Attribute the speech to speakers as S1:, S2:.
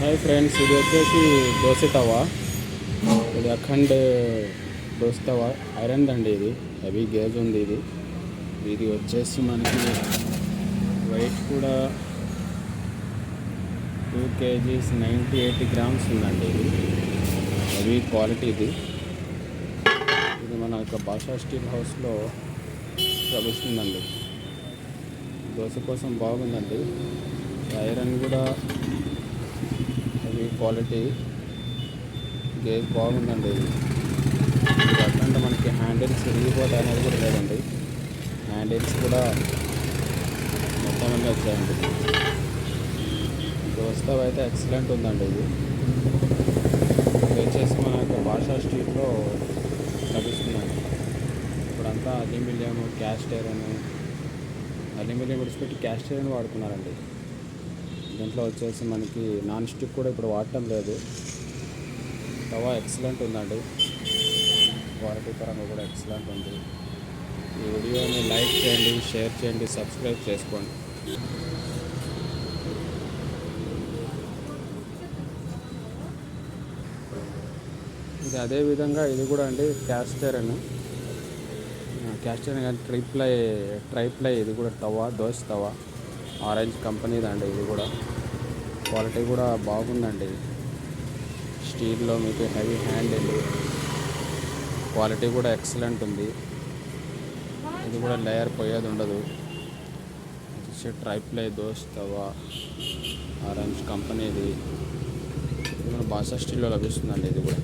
S1: Hi friends, ఇది వచ్చేసి దోశ తవా. ఇది అఖండ్ దోశ తవా ఐరన్ దండి. ఇది హెవీ గేజ్ ఉంది. ఇది వచ్చేసి మనకి వెయిట్ కూడా 2 kgs 98 grams ఉందండి. ఇది హెవీ క్వాలిటీ. ఇది మన యొక్క భాషా స్టీల్ హౌస్లో లభిస్తుందండి. దోశ కోసం బాగుందండి. ఐరన్ కూడా హెవీ క్వాలిటీ, గేజ్ బాగుందండి. ఇది అట్లంటే మనకి హ్యాండిల్స్ విరిగిపోతాయి అనేది కూడా లేదండి. హ్యాండిల్స్ కూడా మొత్తం అన్నీ వచ్చాయండి. దోస్తవ్ అయితే ఎక్సలెంట్ ఉందండి. ఇది వచ్చేసి మన యొక్క భాషా స్ట్రీట్లో లభిస్తుందండి. ఇప్పుడంతా అల్యూమినియం, క్యాస్ట్ ఐరన్, అల్యూమినియం విడిచిపెట్టి క్యాస్ట్ ఐరన్ వాడుతున్నారండి. దీంట్లో వచ్చేసి మనకి నాన్ స్టిక్ కూడా ఇప్పుడు వాడటం లేదు. తవా ఎక్సలెంట్ ఉందండి. క్వాలిటీ పరంగా కూడా ఎక్సలెంట్ ఉంది. ఈ వీడియోని లైక్ చేయండి, షేర్ చేయండి, సబ్స్క్రైబ్ చేసుకోండి. ఇది అదేవిధంగా ఇది కూడా అండి క్యాస్ట్ ఐరన్ కానీ ట్రైప్లై ఇది కూడా తవా, దోశ తవా, ఆరెంజ్ కంపెనీది అండి. ఇది కూడా క్వాలిటీ కూడా బాగుందండి. స్టీల్లో మీకు హెవీ హ్యాండిల్, క్వాలిటీ కూడా ఎక్సలెంట్ ఉంది. ఇది కూడా లేయర్ పోయేది ఉండదు. ఇది ట్రైప్లై దోశ తవా, ఆరెంజ్ కంపెనీది. ఇది మన భాషా స్టీల్లో లభిస్తుందండి. ఇది కూడా